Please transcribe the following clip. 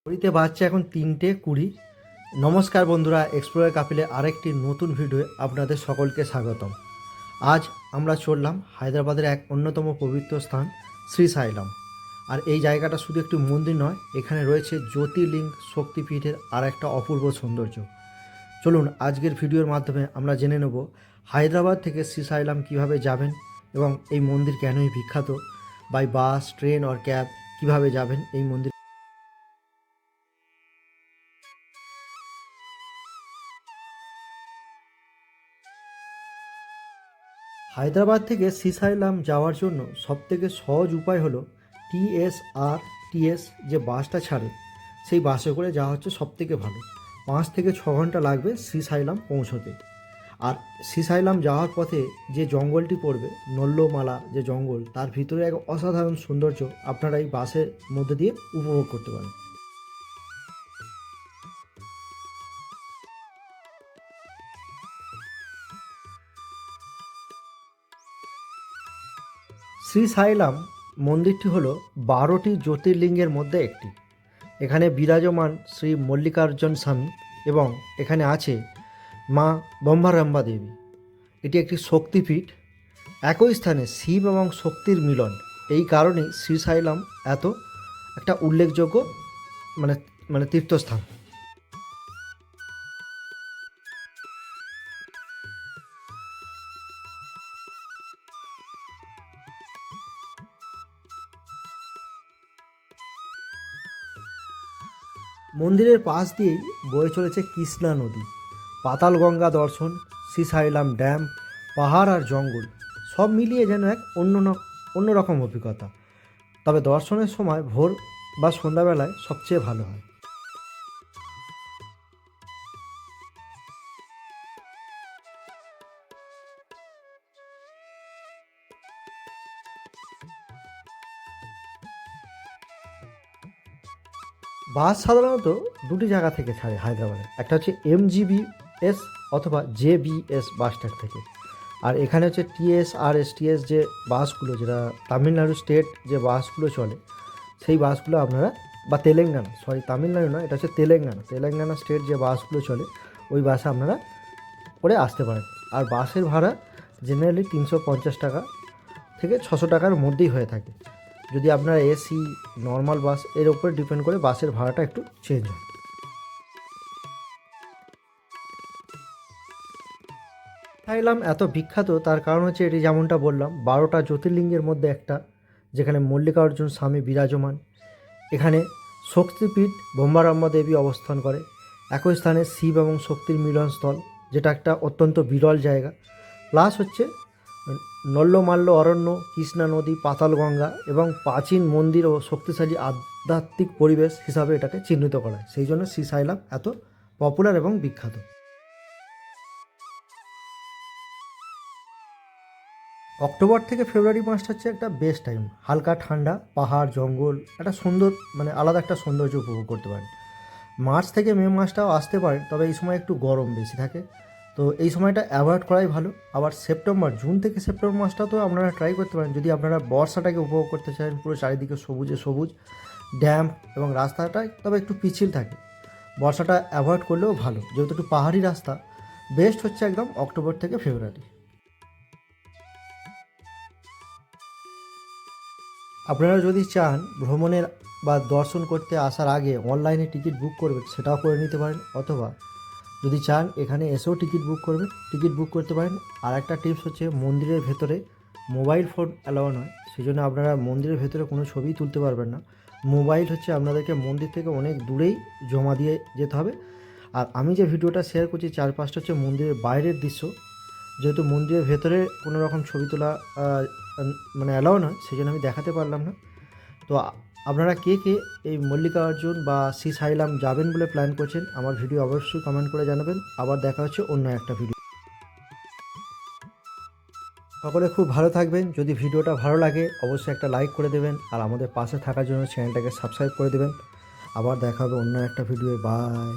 ঘড়িতে বাজছে এখন 3:20। নমস্কার বন্ধুরা, এক্সপ্লোরার কাপিলে আরেকটি নতুন ভিডিওয়ে আপনাদের সকলকে স্বাগতম। আজ আমরা চললাম হায়দ্রাবাদের এক অন্যতম পবিত্র স্থান শ্রীসাইলাম। আর এই জায়গাটা শুধু একটি মন্দির নয়, এখানে রয়েছে জ্যোতির্লিঙ্গ শক্তিপীঠের আর একটা অপূর্ব সৌন্দর্য। চলুন আজকের ভিডিওর মাধ্যমে আমরা জেনে নেব হায়দ্রাবাদ থেকে শ্রীসাইলাম কিভাবে যাবেন এবং এই মন্দির কেনই বিখ্যাত, by bus, train or cab কিভাবে যাবেন এই মন্দির। হায়দ্রাবাদ থেকে শ্রীসাইলাম যাওয়ার জন্য সবথেকে সহজ উপায় হলো টিএস যে বাসটা ছাড়ে সেই বাসে করে যাওয়া হচ্ছে সবথেকে ভালো। 5 থেকে 6 ঘন্টা লাগবে শ্রীসাইলাম পৌঁছতে। আর শ্রীসাইলাম যাওয়ার পথে যে জঙ্গলটি পড়বে, নল্লমালা যে জঙ্গল, তার ভিতরে এক অসাধারণ সৌন্দর্য আপনারা এই বাসের মধ্যে দিয়ে উপভোগ করতে পারেন। শ্রীসাইলাম মন্দিরটি হলো 12টি জ্যোতির্লিঙ্গের মধ্যে একটি। এখানে বিরাজমান শ্রী মল্লিকার্জুন স্বামী এবং এখানে আছে মা ব্রহ্মারাম্বা দেবী। এটি একটি শক্তিপীঠ, একই স্থানে শিব এবং শক্তির মিলন। এই কারণেই শ্রীসাইলাম এত একটা উল্লেখযোগ্য মানে মানে তীর্থস্থান। মন্দিরের পাশ দিয়েই বয়ে চলেছে কৃষ্ণা নদী। পাতাল গঙ্গা দর্শন, শ্রীসাইলাম ড্যাম, পাহাড় আর জঙ্গল সব মিলিয়ে যেন এক অন্যরকম অভিজ্ঞতা। তবে দর্শনের সময় ভোর বা সন্ধ্যাবেলায় সবচেয়ে ভালো হয়। বাস সাধারণত দুটি জায়গা থেকে ছাড়ে হায়দ্রাবাদে, একটা হচ্ছে MGBS অথবা JBS বাস স্ট্যান্ড থেকে। আর এখানে হচ্ছে TSRSTS যে বাসগুলো, যেটা তামিলনাড়ু স্টেট যে বাসগুলো চলে, সেই বাসগুলো আপনারা, বা তামিলনাড়ু নয়, এটা হচ্ছে তেলেঙ্গানা স্টেট যে বাসগুলো চলে, ওই বাসে আপনারা করে আসতে পারেন। আর বাসের ভাড়া জেনারেলি 350 টাকা থেকে 600 টাকার মধ্যেই হয়ে থাকে। যদি আপনারা AC নর্মাল বাস, এর উপরে ডিপেন্ড করে বাসের ভাড়াটা একটু চেঞ্জ হয়। সাইলাম এত বিখ্যাত তার কারণ হচ্ছে এটি, যেমনটা বললাম, 12টা জ্যোতির্লিঙ্গের মধ্যে একটা, যেখানে মল্লিকার্জুন স্বামী বিরাজমান। এখানে শক্তিপীঠ ব্রহ্মারাম্বা দেবী অবস্থান করে। একই স্থানে শিব এবং শক্তির মিলনস্থল, যেটা একটা অত্যন্ত বিরল জায়গা। প্লাস হচ্ছে নল্লমাল্য অরণ্য, কৃষ্ণা নদী, পাতাল গঙ্গা এবং প্রাচীন মন্দির ও শক্তিশালী আধ্যাত্মিক পরিবেশ হিসাবে এটাকে চিহ্নিত করা হয়। সেই জন্য শ্রীসাইলাম এত পপুলার এবং বিখ্যাত। অক্টোবর থেকে ফেব্রুয়ারি মাসটা হচ্ছে একটা বেস্ট টাইম। হালকা ঠান্ডা, পাহাড়, জঙ্গল, একটা সুন্দর আলাদা একটা সৌন্দর্য উপভোগ করতে পারেন। মার্চ থেকে মে মাসটাও আসতে পারেন, তবে এই সময় একটু গরম বেশি থাকে, তো এই সময়টা অ্যাভয়েড করাই ভালো। আবার জুন থেকে সেপ্টেম্বর মাসটা তো আপনারা ট্রাই করতে পারেন, যদি আপনারা বর্ষাটাকে উপভোগ করতে চান, পুরো চারিদিকে সবুজে সবুজ, ড্যাম এবং রাস্তাটা তবে একটু পিচ্ছিল থাকে। বর্ষাটা অ্যাভয়েড করলেও ভালো, যেহেতু একটু পাহাড়ি রাস্তা। বেস্ট হচ্ছে একদম অক্টোবর থেকে ফেব্রুয়ারি। আপনারা যদি চান ভ্রমণের বা দর্শন করতে আসার আগে অনলাইনে টিকিট বুক করবেন, সেটাও করে নিতে পারেন। অথবা যদি চান এখানে এসেও টিকিট বুক করতে পারেন। আর একটা টিপস হচ্ছে, মন্দিরের ভেতরে মোবাইল ফোন অ্যালাউ নয়, সেই জন্য আপনারা মন্দিরের ভেতরে কোনো ছবি তুলতে পারবেন না। মোবাইল হচ্ছে আপনাদেরকে মন্দির থেকে অনেক দূরেই জমা দিয়ে যেতে হবে। আর আমি যে ভিডিওটা শেয়ার করছি, 4-5টা হচ্ছে মন্দিরের বাইরের দৃশ্য, যেহেতু মন্দিরের ভেতরে কোনো রকম ছবি তোলা অ্যালাউ নয়, সেই জন্য আমি দেখাতে পারলাম না। তো আপনারা কে কে এই মল্লিকার্জুন বা শ্রীসাইলাম যাবেন বলে প্ল্যান করছেন, আমার ভিডিও অবশ্যই কমেন্ট করে জানাবেন। আবার দেখা হচ্ছে অন্য একটা ভিডিও। সকলে খুব ভালো থাকবেন। যদি ভিডিওটা ভালো লাগে অবশ্যই একটা লাইক করে দেবেন, আর আমাদের পাশে থাকার জন্য চ্যানেলটাকে সাবস্ক্রাইব করে দেবেন। আবার দেখা হবে অন্য একটা ভিডিও। বাই।